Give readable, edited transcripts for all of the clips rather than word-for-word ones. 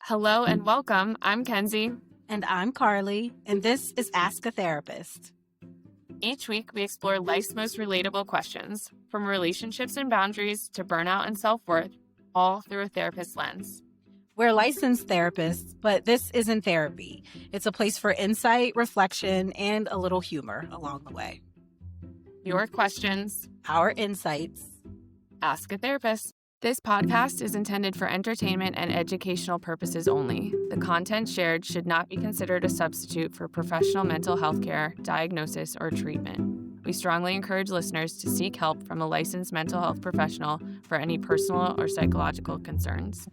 Hello and welcome. I'm Kenzie. And I'm Carli, and this is Ask a Therapist. Each week, we explore life's most relatable questions, from relationships and boundaries to burnout and self-worth, all through a therapist's lens. We're licensed therapists, but this isn't therapy. It's a place for insight, reflection, and a little humor along the way. Your questions, our insights. Ask a Therapist. This podcast is intended for entertainment and educational purposes only. The content shared should not be considered a substitute for professional mental health care, diagnosis, or treatment. We strongly encourage listeners to seek help from a licensed mental health professional for any personal or psychological concerns.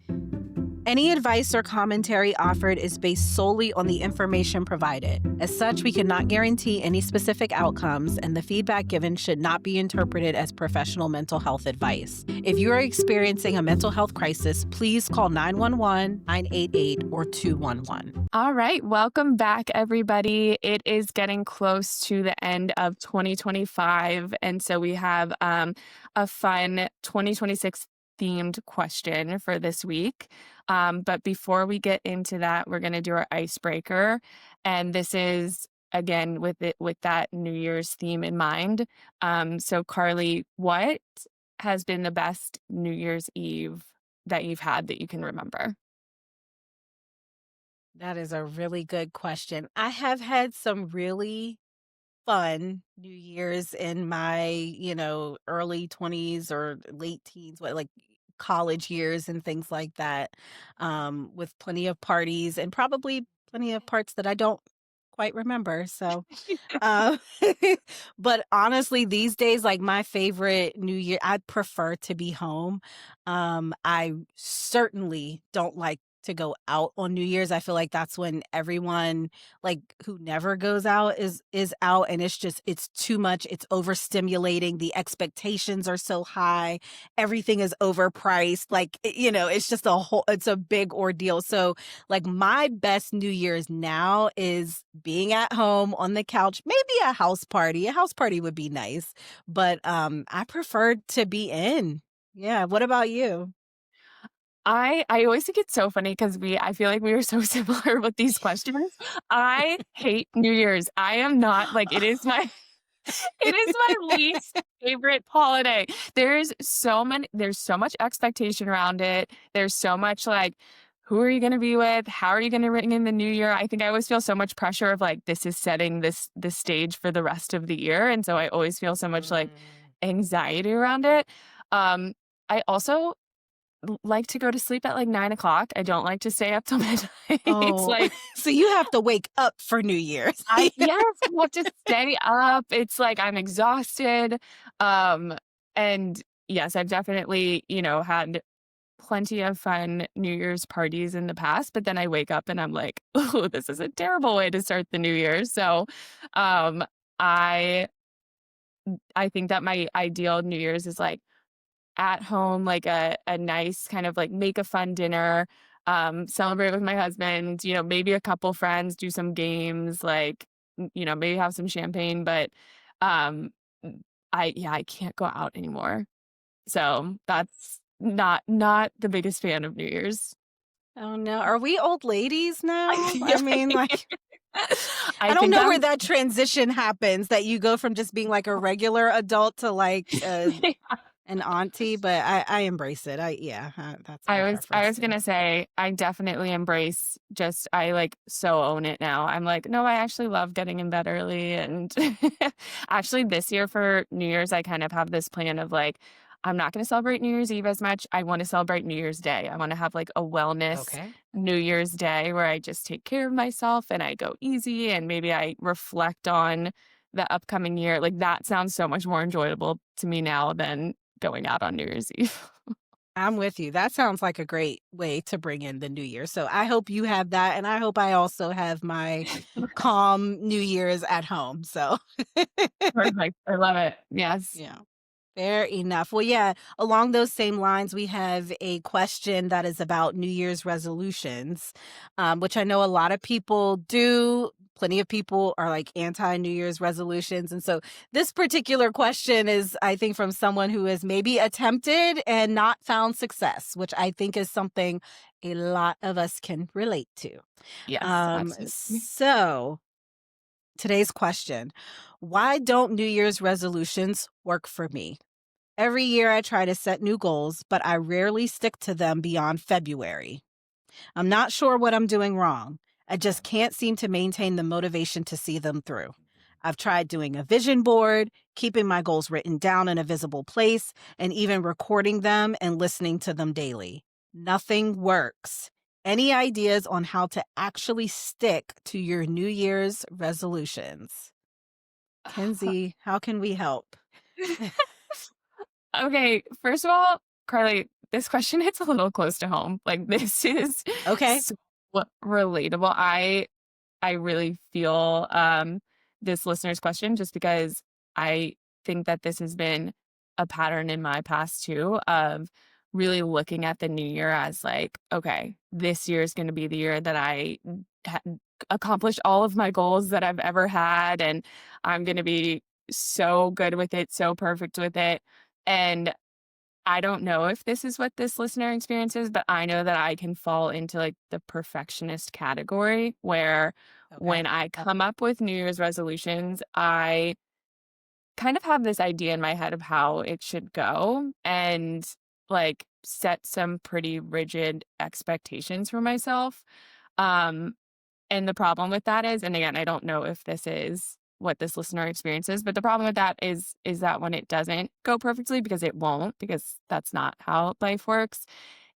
Any advice or commentary offered is based solely on the information provided. As such, we cannot guarantee any specific outcomes, and the feedback given should not be interpreted as professional mental health advice. If you are experiencing a mental health crisis, please call 911, 988, or 211. All right, welcome back, everybody. It is getting close to the end of 2025, and so we have a fun 2026 themed question for this week. But before we get into that, we're going to do our icebreaker. And this is, again, with that New Year's theme in mind. So Carli, what has been the best New Year's Eve that you've had that you can remember? That is a really good question. I have had some really fun New Year's in my, early 20s or late teens, like college years and things like that, with plenty of parties and probably plenty of parts that I don't quite remember. So, but honestly, these days, like my favorite New Year, I prefer to be home. I certainly don't like to go out on New Year's. I feel like that's when everyone like who never goes out is out, and it's too much. It's overstimulating. The expectations are so high. Everything is overpriced. Like, it's just it's a big ordeal. So like my best New Year's now is being at home on the couch, maybe a house party. A house party would be nice, but I prefer to be in. Yeah. What about you? I always think it's so funny because I feel like we were so similar with these questions. I hate New Year's. I am not it is my least favorite holiday. There's so much expectation around it. There's so much who are you going to be with? How are you going to ring in the new year? I think I always feel so much pressure of this is setting this stage for the rest of the year. And so I always feel so much anxiety around it. I also like to go to sleep at 9 o'clock. I don't like to stay up till midnight. Oh, so you have to wake up for New Year's. Yes, I have to stay up. It's I'm exhausted. And yes, I've definitely, had plenty of fun New Year's parties in the past, but then I wake up and I'm like, oh, this is a terrible way to start the new year. So, I think that my ideal New Year's is at home, a nice kind of make a fun dinner, celebrate with my husband, maybe a couple friends, do some games, maybe have some champagne, but I can't go out anymore. So that's not the biggest fan of New Year's. Oh no. Are we old ladies now? I mean, I don't know where that transition happens, that you go from just being a regular adult to an auntie, but I embrace it. That's I was gonna say I definitely embrace I so own it now. I'm no, I actually love getting in bed early, and actually this year for New Year's I kind of have this plan of I'm not gonna celebrate New Year's Eve as much. I want to celebrate New Year's Day. I want to have a wellness New Year's Day where I just take care of myself and I go easy, and maybe I reflect on the upcoming year. That sounds so much more enjoyable to me now than going out on New Year's Eve. I'm with you. That sounds like a great way to bring in the new year. So I hope you have that. And I hope I also have my calm New Year's at home. So Perfect. I love it. Yes. Yeah. Fair enough. Well, yeah, along those same lines, we have a question that is about New Year's resolutions, which I know a lot of people do. Plenty of people are anti-New Year's resolutions. And so this particular question is, I think, from someone who has maybe attempted and not found success, which I think is something a lot of us can relate to. Yes, absolutely. So today's question: why don't New Year's resolutions work for me? Every year I try to set new goals, but I rarely stick to them beyond February. I'm not sure what I'm doing wrong. I just can't seem to maintain the motivation to see them through. I've tried doing a vision board, keeping my goals written down in a visible place, and even recording them and listening to them daily. Nothing works. Any ideas on how to actually stick to your New Year's resolutions? Kenzie, how can we help? Okay, first of all, Carly, this question hits a little close to home. Like, this is Okay. so relatable. I really feel, this listener's question just because I think that this has been a pattern in my past too of really looking at the new year as like, okay, this year is going to be the year that I ha- accomplish all of my goals that I've ever had. And I'm going to be so good with it, so perfect with it. And I don't know if this is what this listener experiences, but I know that I can fall into like the perfectionist category where Okay. when I come up with New Year's resolutions, I kind of have this idea in my head of how it should go and like set some pretty rigid expectations for myself. Um, and the problem with that is, and again, I don't know if this is what this listener experiences, but the problem with that is that when it doesn't go perfectly, because it won't, because that's not how life works,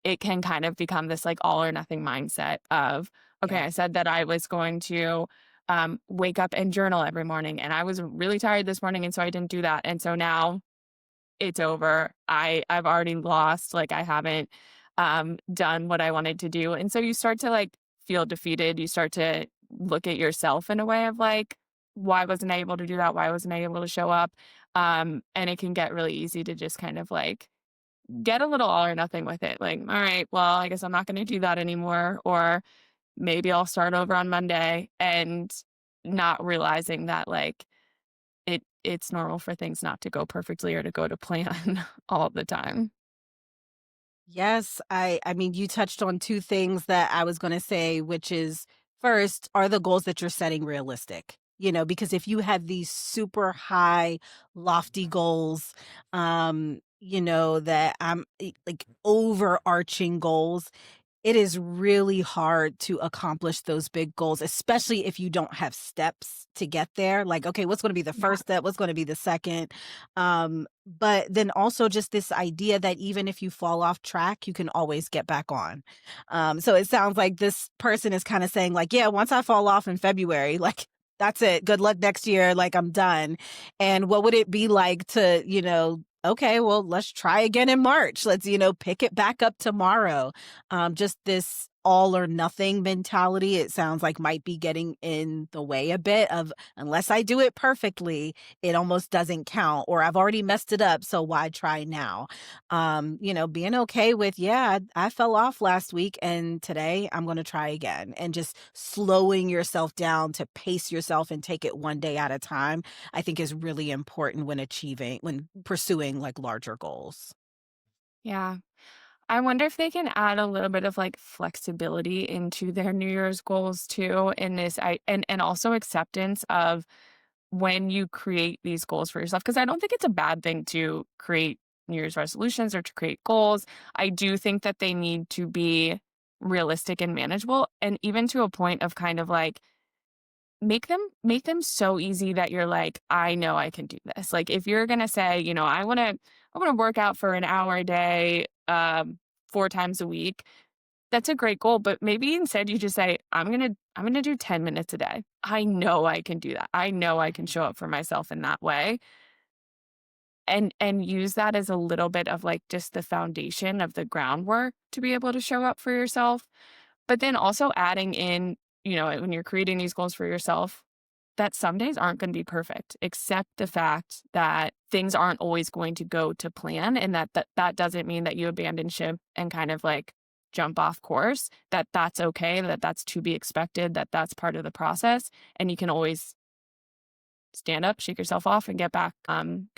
it can kind of become this like all or nothing mindset of, okay, Yeah. I said that I was going to wake up and journal every morning, and I was really tired this morning, and so I didn't do that, and so now it's over. I've already lost, like, I haven't, done what I wanted to do, and so you start to, like, feel defeated, you start to look at yourself in a way of, like, "Why wasn't I able to do that? Why wasn't I able to show up?" And it can get really easy to just kind of, like, get a little all or nothing with it, like, "Alright, well, I guess I'm not gonna do that anymore," or, "Maybe I'll start over on Monday," and not realizing that, like, it's normal for things not to go perfectly or to go to plan all the time. Yes, I mean, you touched on 2 things that I was gonna say, which is, first, are the goals that you're setting realistic? You know, because if you have these super high, lofty goals, that like overarching goals, it is really hard to accomplish those big goals, especially if you don't have steps to get there. Like, okay, what's going to be the Yeah. first step? What's going to be the second? But then also just this idea that even if you fall off track, you can always get back on. So it sounds like this person is kind of saying, like, yeah, once I fall off in February, like, that's it. Good luck next year. Like, I'm done. And what would it be like to, okay, well, let's try again in March. Let's, pick it back up tomorrow. Just this all or nothing mentality, it sounds like might be getting in the way a bit of, unless I do it perfectly, it almost doesn't count, or I've already messed it up, so why try now? Being okay with, yeah, I fell off last week and today I'm going to try again, and just slowing yourself down to pace yourself and take it one day at a time, I think is really important when pursuing like larger goals. Yeah. I wonder if they can add a little bit of, like, flexibility into their New Year's goals too in this and also acceptance of when you create these goals for yourself, because I don't think it's a bad thing to create New Year's resolutions or to create goals. I do think that they need to be realistic and manageable, and even to a point of kind of, like, make them so easy that you're like, "I know I can do this." Like, if you're gonna say, I wanna work out for an hour a day, 4 times a week, that's a great goal, but maybe instead you just say, I'm gonna do 10 minutes a day. I know I can do that. I know I can show up for myself in that way, and use that as a little bit of, like, just the foundation of the groundwork to be able to show up for yourself. But then also adding in, when you're creating these goals for yourself, that some days aren't gonna be perfect. Accept the fact that things aren't always going to go to plan, and that doesn't mean that you abandon ship and kind of, like, jump off course, that that's okay, that that's to be expected, that that's part of the process, and you can always stand up, shake yourself off, and get back on.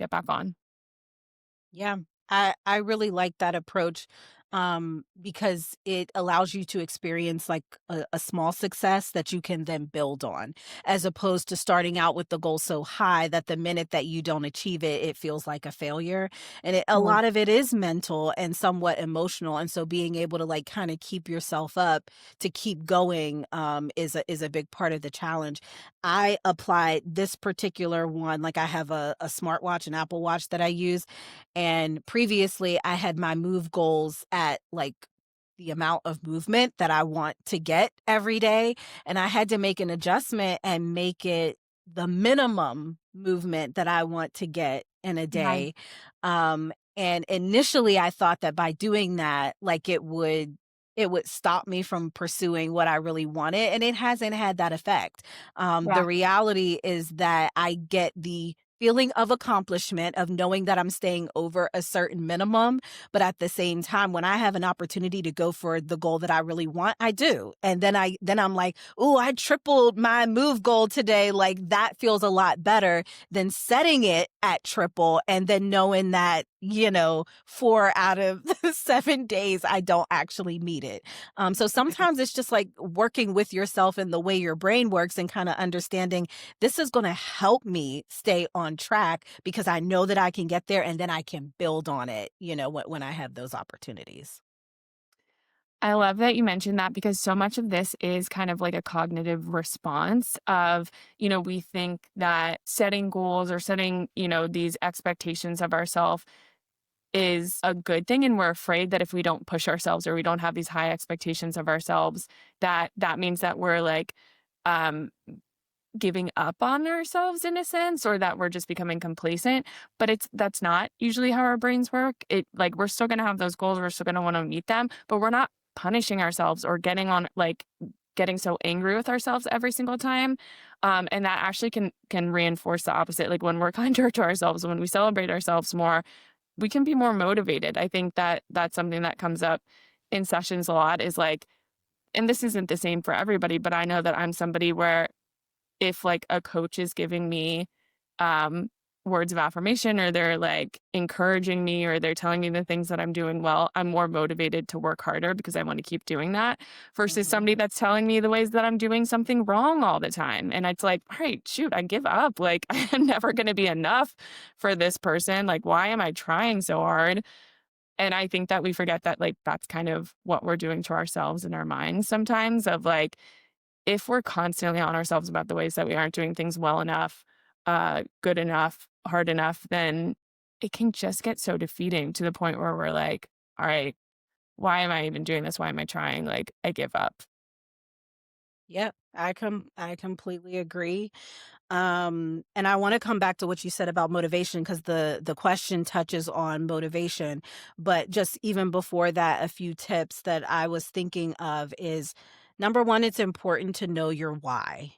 Yeah. I really like that approach. because it allows you to experience like a small success that you can then build on, as opposed to starting out with the goal so high that the minute that you don't achieve it, it feels like a failure. And a Mhm. lot of it is mental and somewhat emotional. And so being able to like kind of keep yourself up to keep going is a big part of the challenge. I applied this particular one, like I have a smartwatch, an Apple Watch that I use. And previously, I had my move goals at like the amount of movement that I want to get every day. And I had to make an adjustment and make it the minimum movement that I want to get in a Right. day. And initially I thought that by doing that, like it would stop me from pursuing what I really wanted. And it hasn't had that effect. The Yeah. reality is that I get the feeling of accomplishment of knowing that I'm staying over a certain minimum, but at the same time when I have an opportunity to go for the goal that I really want, I do. And then I'm like, "Ooh, I tripled my move goal today." Like that feels a lot better than setting it at triple and then knowing that, 4 out of 7 days I don't actually meet it. So sometimes it's just like working with yourself and the way your brain works and kind of understanding this is going to help me stay on track because I know that I can get there and then I can build on it, when I have those opportunities. I love that you mentioned that because so much of this is kind of like a cognitive response of, we think that setting goals or setting, these expectations of ourselves is a good thing. And we're afraid that if we don't push ourselves or we don't have these high expectations of ourselves, that means that we're like, um, giving up on ourselves in a sense or that we're just becoming complacent, but that's not usually how our brains work. It like we're still going to have those goals, we're still going to want to meet them, but we're not punishing ourselves or getting so angry with ourselves every single time. And that actually can reinforce the opposite. Like when we're kinder to ourselves, when we celebrate ourselves more, we can be more motivated. I think that that's something that comes up in sessions a lot is like, and this isn't the same for everybody, but I know that I'm somebody where if like a coach is giving me um words of affirmation or they're like encouraging me or they're telling me the things that I'm doing well, I'm more motivated to work harder because I want to keep doing that versus Mhm. somebody that's telling me the ways that I'm doing something wrong all the time. And it's like, all right, shoot, I give up. Like I'm never going to be enough for this person. Like why am I trying so hard? And I think that we forget that like that's kind of what we're doing to ourselves in our minds sometimes of like if we're constantly on ourselves about the ways that we aren't doing things well enough, good enough, hard enough, then it can just get so defeating to the point where we're like, all right, why am I even doing this? Why am I trying? Like, I give up. Yep, I completely agree. And I want to come back to what you said about motivation because the question touches on motivation. But just even before that, a few tips that I was thinking of is number one, it's important to know your why.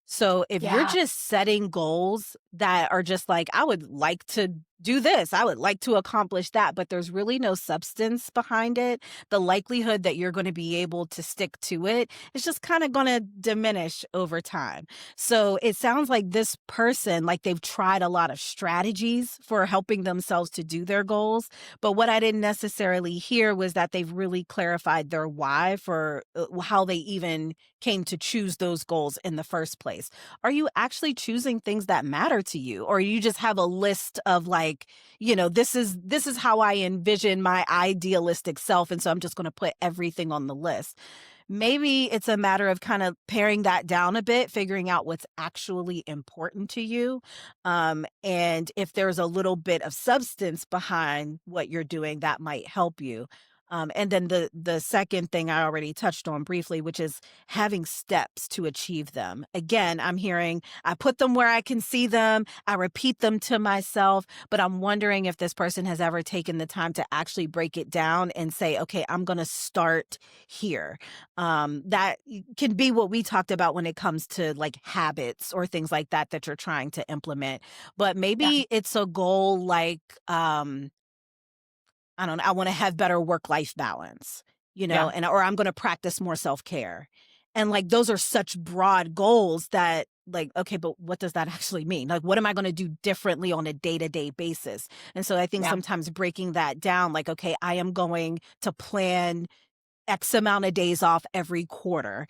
So if you're Yeah. just setting goals that are just like, I would like to do this, I would like to accomplish that, but there's really no substance behind it, the likelihood that you're going to be able to stick to it is just kind of going to diminish over time. So it sounds like this person, like they've tried a lot of strategies for helping themselves to do their goals. But what I didn't necessarily hear was that they've really clarified their why for how they even came to choose those goals in the first place. Are you actually choosing things that matter to you? Or you just have a list of like, this is how I envision my idealistic self. And so I'm just going to put everything on the list. Maybe it's a matter of kind of paring that down a bit, figuring out what's actually important to you. And if there's a little bit of substance behind what you're doing, that might help you. And then the second thing I already touched on briefly, which is having steps to achieve them. Again, I'm hearing I put them where I can see them, I repeat them to myself, but I'm wondering if this person has ever taken the time to actually break it down and say, okay, I'm going to start here. That can be what we talked about when it comes to like habits or things like that that you're trying to implement. But Yeah. maybe it's a goal like, I don't know, I want to have better work life balance, Yeah. and or I'm going to practice more self care. And like those are such broad goals that like, okay, but what does that actually mean? Like, what am I going to do differently on a day-to-day basis? And so I think Yeah. sometimes breaking that down, like, okay, I am going to plan X amount of days off every quarter.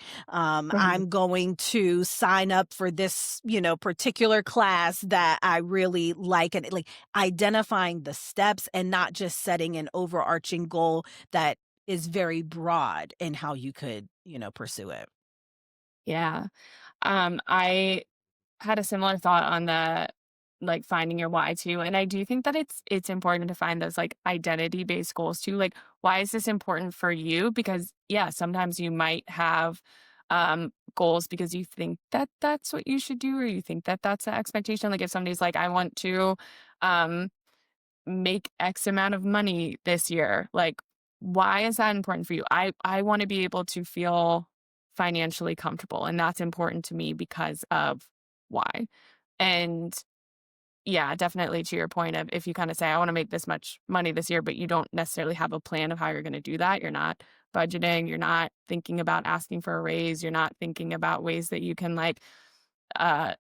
Mhm. I'm going to sign up for this, particular class that I really like, and like identifying the steps and not just setting an overarching goal that is very broad in how you could, pursue it. Yeah. I had a similar thought on the like finding your why too. And I do think that it's important to find those like identity based goals too. Like, why is this important for you? Because yeah, sometimes you might have goals because you think that that's what you should do, or you think that that's the expectation. Like if somebody's like, I want to um make X amount of money this year. Like, why is that important for you? I want to be able to feel financially comfortable, and that's important to me because of why. And yeah, definitely to your point of if you kind of say I want to make this much money this year, but you don't necessarily have a plan of how you're going to do that. You're not budgeting, you're not thinking about asking for a raise, you're not thinking about ways that you can like uh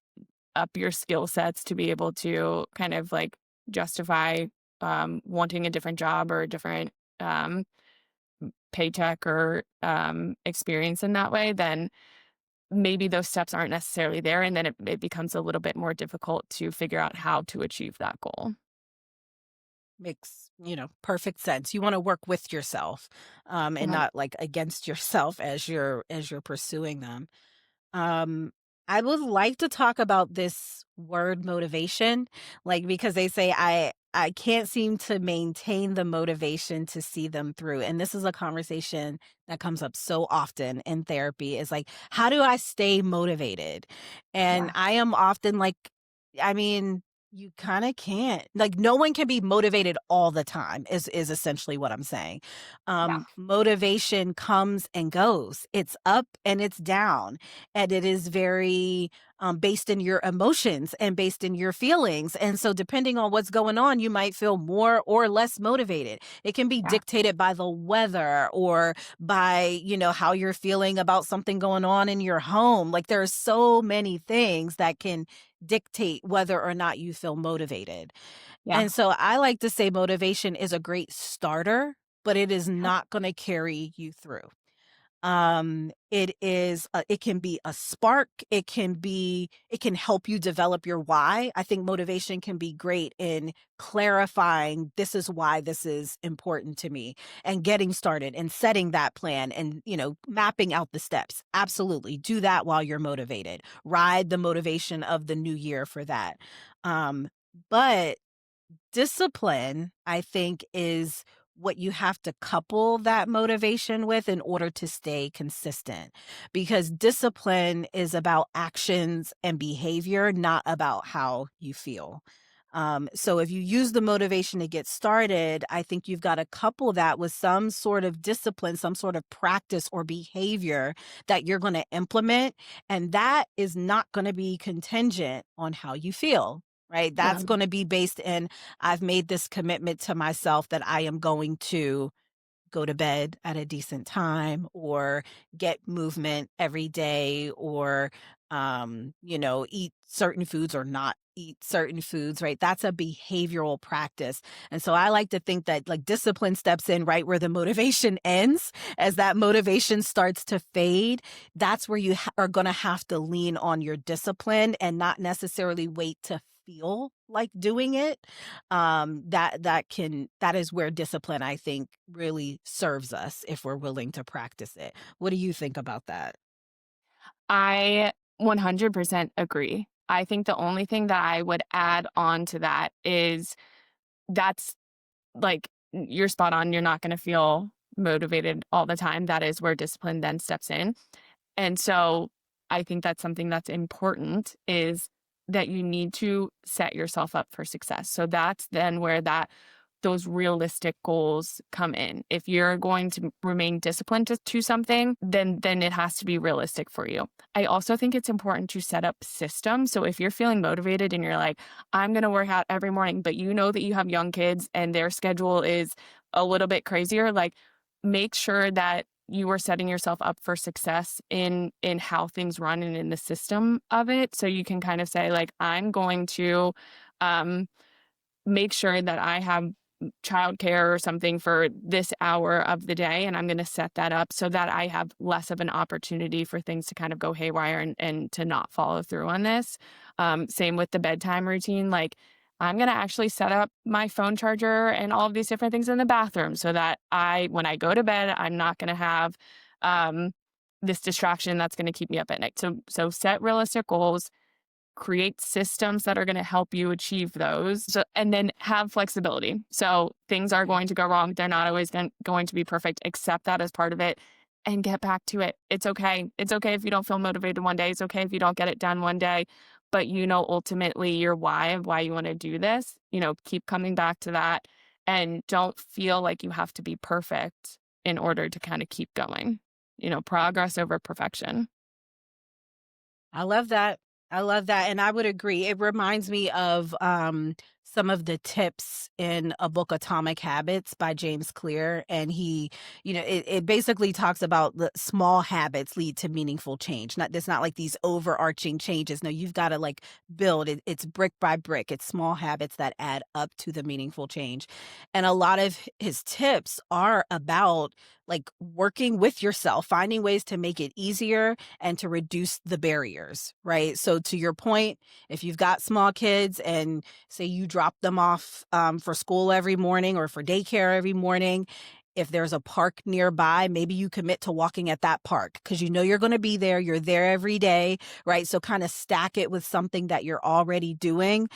up your skill sets to be able to kind of like justify wanting a different job or a different um, paycheck or experience in that way, then maybe those steps aren't necessarily there. And then it becomes a little bit more difficult to figure out how to achieve that goal. Makes, perfect sense. You want to work with yourself, and Uh-huh. not like against yourself as you're pursuing them. Um, I would like to talk about this word motivation, like because they say I can't seem to maintain the motivation to see them through. And this is a conversation that comes up so often in therapy is like, how do I stay motivated? And Yeah. I am often like, I mean, you kind of can't. Like no one can be motivated all the time is essentially what I'm saying. Yeah. Motivation comes and goes. It's up and it's down, and it is very based in your emotions and based in your feelings. And so, depending on what's going on, you might feel more or less motivated. It can be Yeah. dictated by the weather or by, how you're feeling about something going on in your home. Like, there are so many things that can dictate whether or not you feel motivated. Yeah. And so, I like to say motivation is a great starter, but it is Yep. not going to carry you through. It can be a spark, it can help you develop your why. I think motivation can be great in clarifying this is why this is important to me, and getting started and setting that plan, and mapping out the steps. Absolutely do that while you're motivated. Ride the motivation of the new year for that. Um but discipline, I think, is what you have to couple that motivation with in order to stay consistent. Because discipline is about actions and behavior, not about how you feel. So if you use the motivation to get started, I think you've got to couple that with some sort of discipline, some sort of practice or behavior that you're going to implement. And that is not going to be contingent on how you feel. Right. Yeah. That's going to be based in I've made this commitment to myself that I am going to go to bed at a decent time or get movement every day or eat certain foods or not eat certain foods, right? That's a behavioral practice. And so I like to think that like discipline steps in right where the motivation ends. As that motivation starts to fade, that's where you are going to have to lean on your discipline and not necessarily wait to feel like doing it. That is where discipline, I think, really serves us if we're willing to practice it. What do you think about that? I 100% agree. I think the only thing that I would add on to that is that's like, you're spot on, you're not gonna feel motivated all the time, that is where discipline then steps in, and so, I think that's something that's important is that you need to set yourself up for success, so that's then where those realistic goals come in. If you're going to remain disciplined to something, then it has to be realistic for you. I also think it's important to set up systems. So if you're feeling motivated and you're like, I'm going to work out every morning, but you know that you have young kids and their schedule is a little bit crazier, like make sure that you are setting yourself up for success in how things run and in the system of it. So you can kind of say like, I'm going to um make sure that I have childcare or something for this hour of the day, and I'm gonna set that up so that I have less of an opportunity for things to kind of go haywire and to not follow through on this. Same with the bedtime routine, like, I'm gonna actually set up my phone charger and all of these different things in the bathroom so that when I go to bed, I'm not gonna have, um, this distraction that's gonna keep me up at night. So set realistic goals, create systems that are going to help you achieve those and then have flexibility. So things are Yeah. going to go wrong. They're not always going to be perfect. Accept that as part of it and get back to it. It's okay. It's okay if you don't feel motivated one day. It's okay if you don't get it done one day, but ultimately your why of why you want to do this, keep coming back to that and don't feel like you have to be perfect in order to kind of keep going. Progress over perfection. I love that. I love that, and I would agree. It reminds me of, some of the tips in a book, Atomic Habits by James Clear, and it basically talks about the small habits lead to meaningful change. Not It's not like these overarching changes. No, you've gotta, like, build it. It's brick by brick. It's small habits that add up to the meaningful change, and a lot of his tips are about, like, working with yourself, finding ways to make it easier and to reduce the barriers, right? So to your point, if you've got small kids and say you drop them off for school every morning or for daycare every morning, if there's a park nearby, maybe you commit to walking at that park because you know you're going to be there. You're there every day, right? So kind of stack it with something that you're already doing.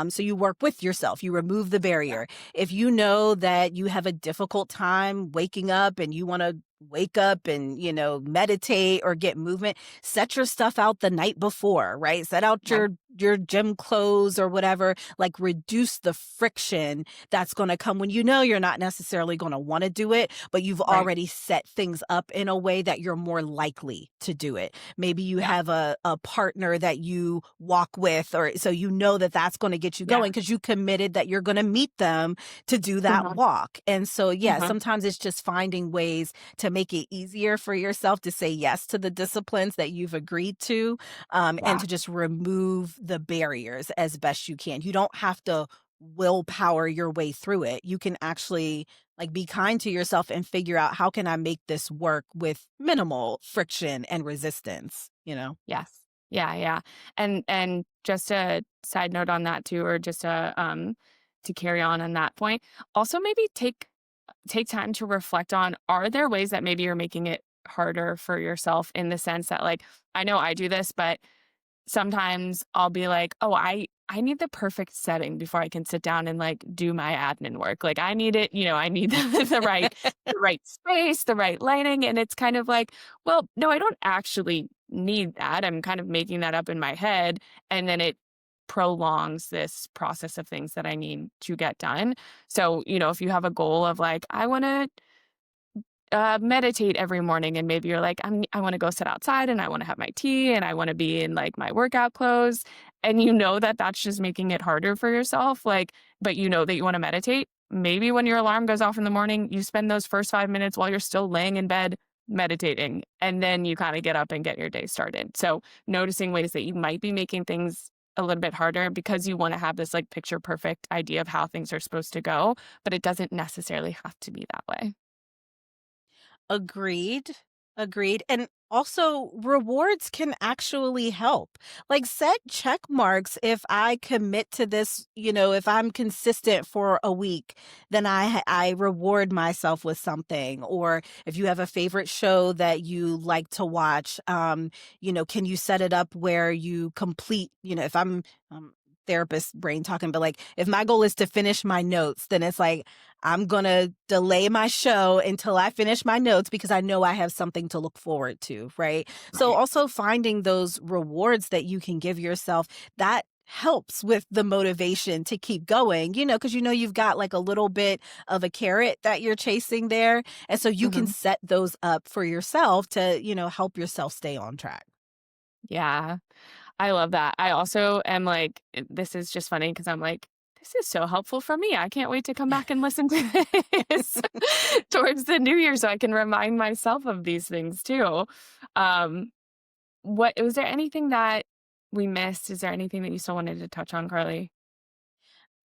So you work with yourself, you remove the barrier. If you know that you have a difficult time waking up and you want to wake up and meditate or get movement, set your stuff out the night before, right? Set out Yeah. your gym clothes or whatever, like reduce the friction that's going to come when you're not necessarily going to want to do it, but you've Right. already set things up in a way that you're more likely to do it. Maybe you Yeah. have a partner that you walk with, or so that that's going to get you Yeah. going because you committed that you're going to meet them to do that Mhm. walk. And so yeah, Mhm. sometimes it's just finding ways to make it easier for yourself to say yes to the disciplines that you've agreed to, and Yeah. to just remove the barriers as best you can. You don't have to willpower your way through it. You can actually like be kind to yourself and figure out how can I make this work with minimal friction and resistance. Yes. Yeah, yeah. And just a side note on that too, or just to carry on that point, also maybe take time to reflect on, are there ways that maybe you're making it harder for yourself in the sense that like I know I do this, but sometimes I'll be like, "Oh, I need the perfect setting before I can sit down and, like, do my admin work." Like, I need it I need the right space, the right lighting, and it's kind of like, well, no, I don't actually need that. I'm kind of making that up in my head, and then it prolongs this process of things that I need to get done. So, if you have a goal of, like, I wanna meditate every morning and maybe you're like, I want to go sit outside and I want to have my tea and I want to be in like my workout clothes and that that's just making it harder for yourself, like, but that you want to meditate, maybe when your alarm goes off in the morning you spend those first 5 minutes while you're still laying in bed meditating and then you kind of get up and get your day started. So noticing ways that you might be making things a little bit harder because you want to have this like picture perfect idea of how things are supposed to go, but it doesn't necessarily have to be that way. Agreed. Agreed. And also, rewards can actually help. Like, set check marks if I commit to this, if I'm consistent for a week, then I reward myself with something. Or if you have a favorite show that you like to watch, can you set it up where you complete, if I'm therapist brain talking, but like if my goal is to finish my notes, then it's like I'm going to delay my show until I finish my notes because I know I have something to look forward to, right? So Right. also finding those rewards that you can give yourself, that helps with the motivation to keep going, because you've got like a little bit of a carrot that you're chasing there. And so you can Mhm. set those up for yourself to, help yourself stay on track. Yeah. I love that. I also am like, this is just funny because I'm like This is so helpful for me. I can't wait to come back and listen to this towards the new year so I can remind myself of these things too. Um, what was there anything that we missed? Is there anything that you still wanted to touch on, Carly?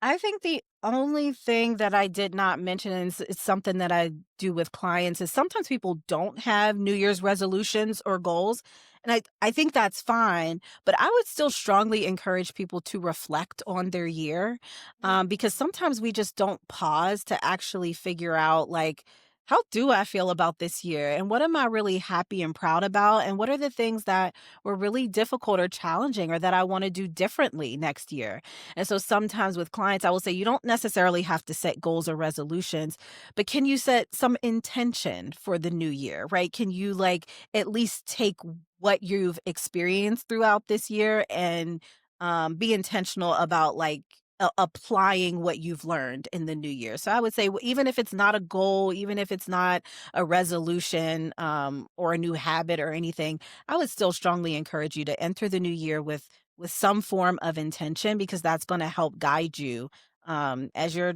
I think the only thing that I did not mention, and it's something that I do with clients, is sometimes people don't have New Year's resolutions or goals. And I think that's fine, but I would still strongly encourage people to reflect on their year, because sometimes we just don't pause to actually figure out, like, how do I feel about this year? And what am I really happy and proud about? And what are the things that were really difficult or challenging or that I want to do differently next year? And so sometimes with clients, I will say you don't necessarily have to set goals or resolutions, but can you set some intention for the new year, right? Can you like at least take what you've experienced throughout this year and be intentional about like applying what you've learned in the new year? So I would say, even if it's not a goal, even if it's not a resolution or a new habit or anything, I would still strongly encourage you to enter the new year with some form of intention, because that's going to help guide you as you're,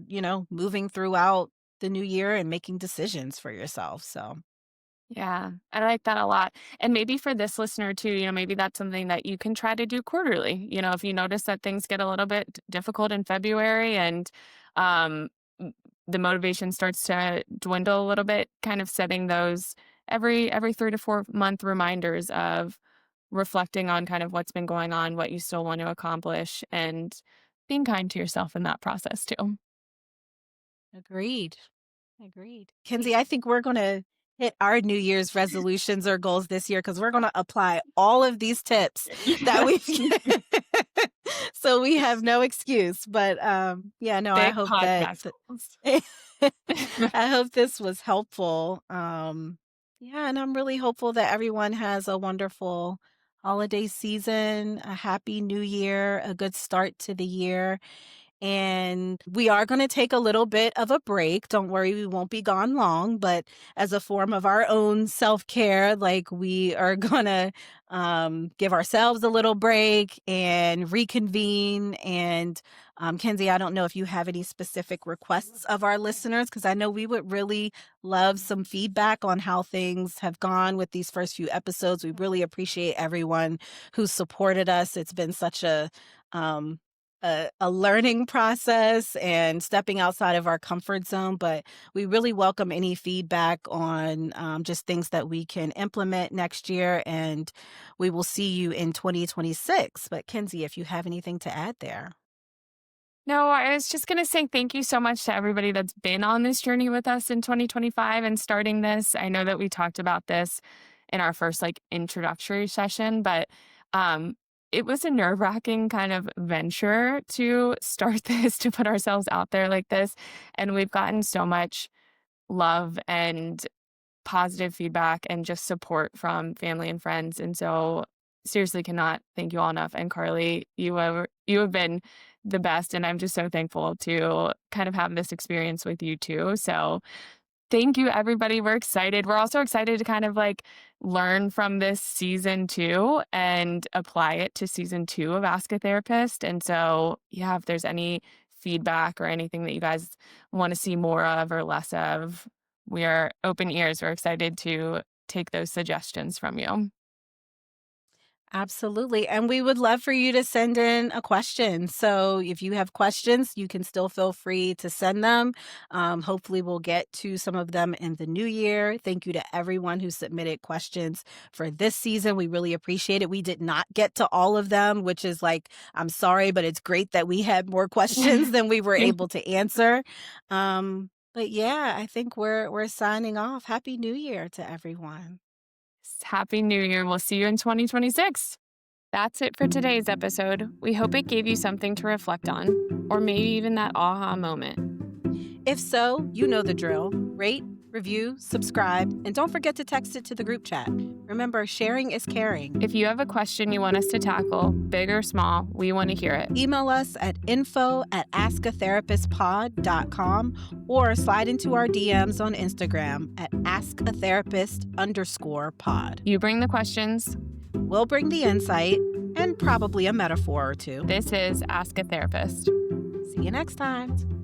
moving throughout the new year and making decisions for yourself. So, Yeah, I like that a lot. And maybe for this listener too, maybe that's something that you can try to do quarterly. If you notice that things get a little bit difficult in February and um, the motivation starts to dwindle a little bit, kind of setting those every 3 to 4 month reminders of reflecting on kind of what's been going on, what you still want to accomplish, and being kind to yourself in that process too. agreed. Agreed. Kenzie, I think we're going to hit our New Year's resolutions or goals this year because we're going to apply all of these tips that Yes. we've so we have no excuse. But yeah, no, I Big hope that podcast goals. I hope this was helpful. Yeah, and I'm really hopeful that everyone has a wonderful holiday season, a happy new year, a good start to the year. And we are going to take a little bit of a break. Don't worry, we won't be gone long, but as a form of our own self-care, like we are going to give ourselves a little break and reconvene. And Kenzie, I don't know if you have any specific requests of our listeners, because I know we would really love some feedback on how things have gone with these first few episodes. We really appreciate everyone who supported us. It's been such um, a learning process and stepping outside of our comfort zone, but we really welcome any feedback on just things that we can implement next year. And we will see you in 2026. But Kenzie, if you have anything to add there. No, I was just going to say thank you so much to everybody that's been on this journey with us in 2025 and starting this. I know that we talked about this in our first like introductory session, but um, it was a nerve-wracking kind of venture to start this, to put ourselves out there like this. And we've gotten so much love and positive feedback and just support from family and friends. And so seriously cannot thank you all enough. And Carly, you have been the best. And I'm just so thankful to kind of have this experience with you too. So thank you, everybody. We're excited. We're also excited to kind of like learn from this season two and apply it to season two of Ask a Therapist. And so, yeah, if there's any feedback or anything that you guys want to see more of or less of, we are open ears. We're excited to take those suggestions from you. Absolutely. And we would love for you to send in a question. So if you have questions, you can still feel free to send them. Hopefully, we'll get to some of them in the new year. Thank you to everyone who submitted questions for this season. We really appreciate it. We did not get to all of them, which is like, I'm sorry, but it's great that we had more questions than we were able to answer. But yeah, I think we're signing off. Happy New Year to everyone. Happy New Year. We'll see you in 2026. That's it for today's episode. We hope it gave you something to reflect on, or maybe even that aha moment. If so, you know the drill. Rate, review, subscribe, and don't forget to text it to the group chat. Remember, sharing is caring. If you have a question you want us to tackle, big or small, we want to hear it. Email us at info@askatherapistpod.com or slide into our DMs on Instagram at askatherapist_pod. You bring the questions. We'll bring the insight and probably a metaphor or two. This is Ask a Therapist. See See you next time.